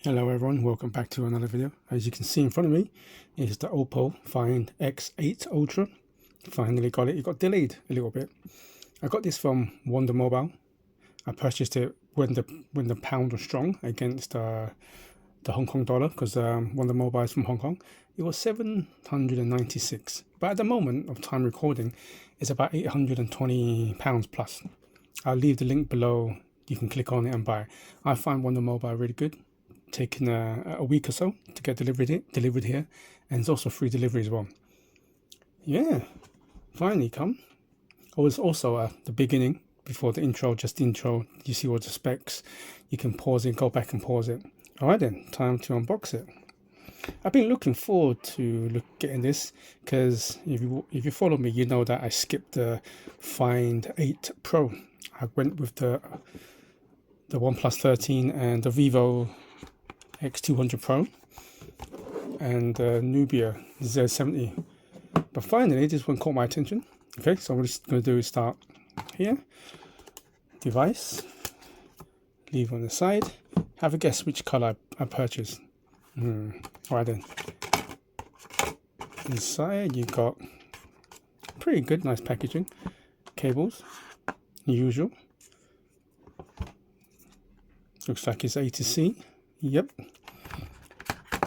Hello everyone, welcome back to another video. As you can see in front of me is the Oppo Find X8 Ultra. Finally got it. It got delayed a little bit. I got this from Wonder Mobile. I purchased it when the pound was strong against the Hong Kong dollar, because Wonder Mobile is from Hong Kong. It was 796, but at the moment of time recording it's about £820 plus. I'll leave the link below. You can click on it and buy. I find Wonder Mobile really good. Taken a week or so to get delivered here, and it's also free delivery as well. Yeah, finally come. I was also at the beginning, before the intro, just the intro. You see all the specs. You can pause it, go back and pause it. All right then, time to unbox it. I've been looking forward to getting this, because if you follow me, you know that I skipped the Find 8 Pro. I went with the OnePlus 13 and the Vivo X200 Pro and Nubia Z70, but finally this one caught my attention. Okay, so what I'm just going to do is start here, device, leave on the side. Have a guess which color I purchased. Alright then, inside you got pretty good, nice packaging, cables, usual. Looks like it's A to C. Yep.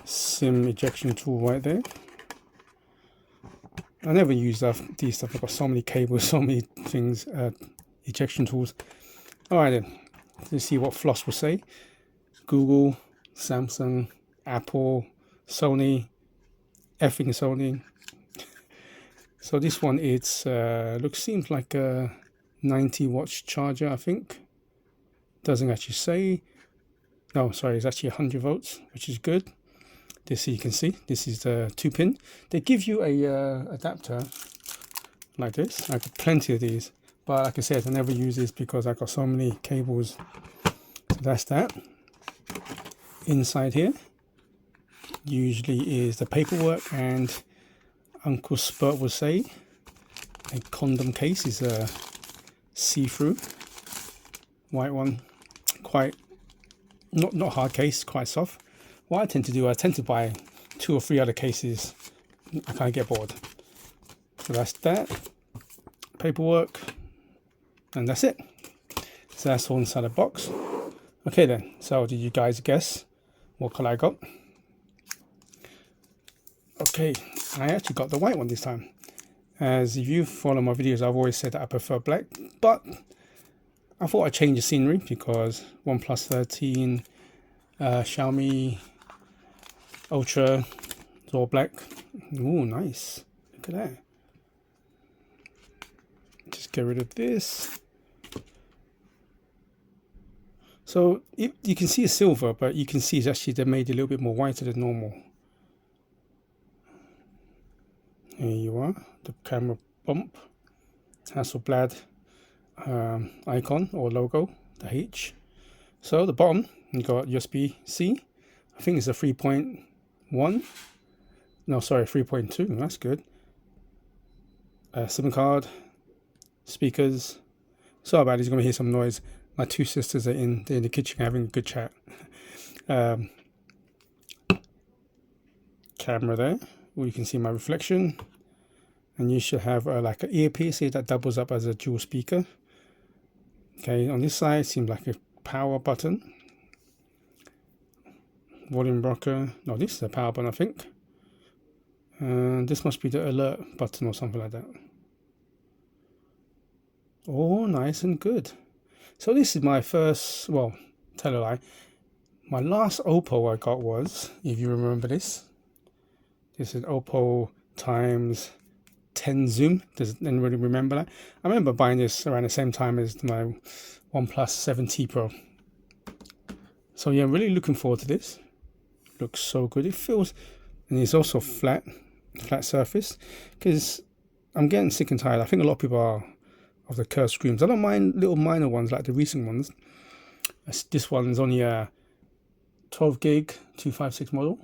SIM ejection tool right there. I never use these stuff. I've got so many cables, so many things, ejection tools. Alright then, let's see what Floss will say. Google, Samsung, Apple, Sony, effing Sony. So this one, it's seems like a 90-watt charger, I think. Doesn't actually say. No, sorry, it's actually 100 volts, which is good. This, you can see, this is the 2-pin. They give you a adapter like this. I got plenty of these, but like I said, I never use this because I got so many cables. So that's that. Inside here usually is the paperwork, and Uncle Spurt will say a condom case is a see-through white one, quite not hard case, quite soft. What I tend to do, I tend to buy 2 or 3 other cases. I can't get bored. So that's that. Paperwork, and that's it. So that's all inside the box. Okay then, so did you guys guess what color I got? Okay, I actually got the white one this time. As if you follow my videos, I've always said that I prefer black, but I thought I'd change the scenery because OnePlus 13, Xiaomi Ultra, it's all black. Ooh, nice. Look at that. Just get rid of this. So you can see it's silver, but you can see it's actually they made it a little bit more whiter than normal. Here you are, the camera bump, Hasselblad icon or logo, the H. So the bottom, you got USB-C. I think it's a 3.1. No, sorry, 3.2. That's good. SIM card, speakers. Sorry about it, you're going to hear some noise. My 2 sisters are in the kitchen having a good chat. Camera there, where you can see my reflection. And you should have like an earpiece here that doubles up as a dual speaker. Okay, on this side seems like a power button. Volume rocker. No, this is a power button, I think. And this must be the alert button or something like that. Oh, nice and good. So this is my first, well, tell a lie. My last Oppo I got was, if you remember this is Oppo times 10 zoom. Does anybody remember that? I remember buying this around the same time as my OnePlus 7T Pro. So yeah, I'm really looking forward to this. Looks so good. It feels, and it's also flat surface, because I'm getting sick and tired. I think a lot of people are of the curved screens. I don't mind little minor ones like the recent ones. This one's only a 12 gig 256 model.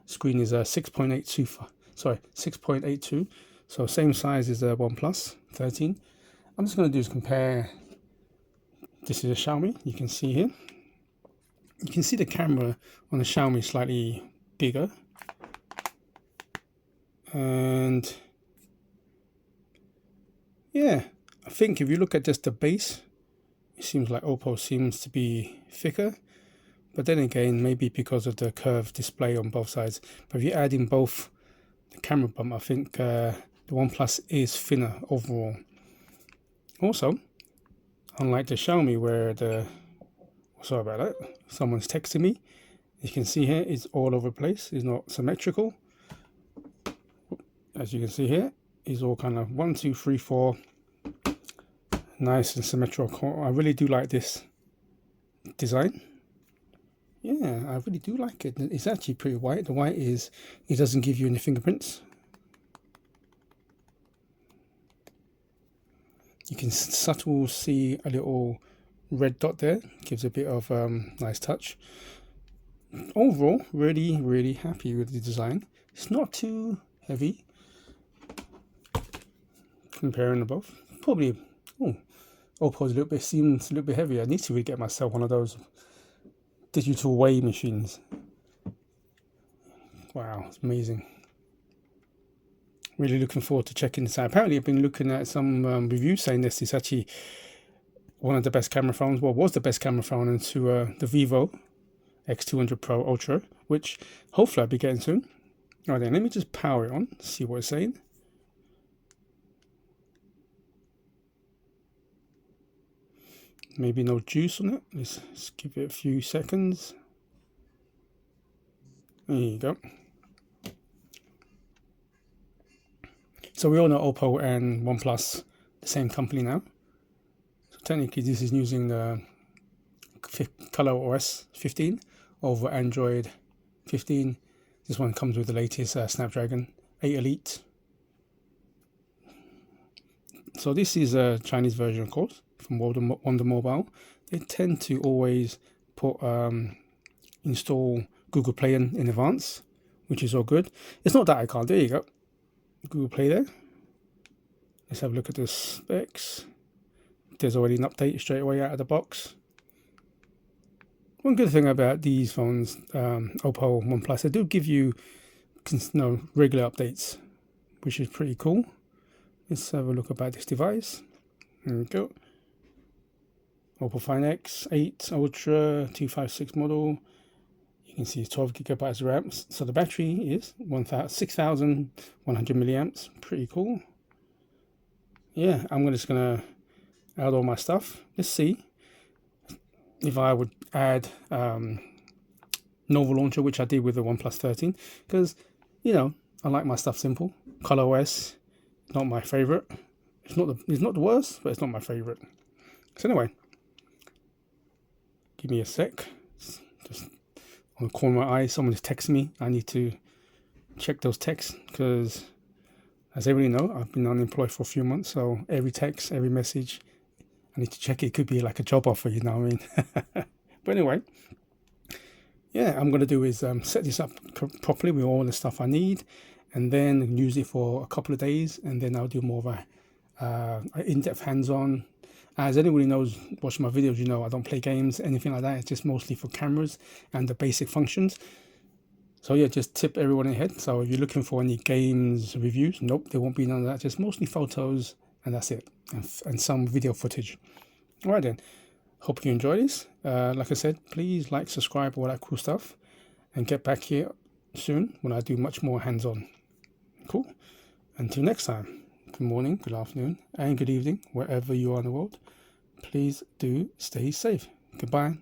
Screen is a 6.82. So same size as the OnePlus 13. I'm just going to do is compare. This is a Xiaomi, you can see here. You can see the camera on the Xiaomi slightly bigger, and yeah, I think if you look at just the base, it seems like Oppo seems to be thicker. But then again, maybe because of the curved display on both sides. But if you add in both the camera bump, I think the OnePlus is thinner overall. Also, unlike the Xiaomi where sorry about that, someone's texting me. You can see here it's all over the place. It's not symmetrical. As you can see here, it's all kind of 1, 2, 3, 4, nice and symmetrical. I really do like this design. Yeah, I really do like it. It's actually pretty white. The white is, it doesn't give you any fingerprints. You can subtly see a little red dot there. Gives a bit of nice touch. Overall, really happy with the design. It's not too heavy. Comparing them both, probably. Oh, Oppo's seems a little bit heavier. I need to really get myself one of those digital weigh machines. Wow, it's amazing. Really looking forward to checking this out. Apparently, I've been looking at some reviews saying this is actually one of the best camera phones. Well, was the best camera phone into the Vivo X200 Pro Ultra, which hopefully I'll be getting soon. All right, then let me just power it on, see what it's saying. Maybe no juice on it. Let's give it a few seconds. There you go. So we all know Oppo and OnePlus, the same company now. So technically this is using the ColorOS 15 over Android 15. This one comes with the latest Snapdragon 8 Elite. So this is a Chinese version, of course, from Wonder Mobile. They tend to always put install Google Play in advance, which is all good. It's not that I can't. There you go, Google Play there. Let's have a look at the specs. There's already an update straight away out of the box. One good thing about these phones, Oppo, OnePlus, they do give you regular updates, which is pretty cool. Let's have a look about this device. There we go. Oppo Find X8 Ultra 256 model. You can see 12 gigabytes of RAM. So the battery is 6,100 milliamps. Pretty cool. Yeah, I'm just gonna add all my stuff. Let's see if I would add Nova Launcher, which I did with the OnePlus 13, because I like my stuff simple. ColorOS, not my favorite. It's not the worst, but it's not my favorite. So anyway, give me a sec. Just on the corner of my eye, someone just texted me. I need to check those texts because, as everybody know, I've been unemployed for a few months. So every text, every message, I need to check it. It could be like a job offer, you know what I mean? But anyway, yeah, I'm going to do is set this up properly with all the stuff I need, and then use it for a couple of days, and then I'll do more of a in-depth hands-on. As anybody knows, watching my videos, I don't play games, anything like that. It's just mostly for cameras and the basic functions. So yeah, just tip everyone ahead. So if you're looking for any games reviews, nope, there won't be none of that. Just mostly photos, and that's it, and some video footage. All right then. Hope you enjoy this. Like I said, please like, subscribe, all that cool stuff, and get back here soon when I do much more hands-on. Cool. Until next time, good morning, good afternoon, and good evening, wherever you are in the world. Please do stay safe. Goodbye.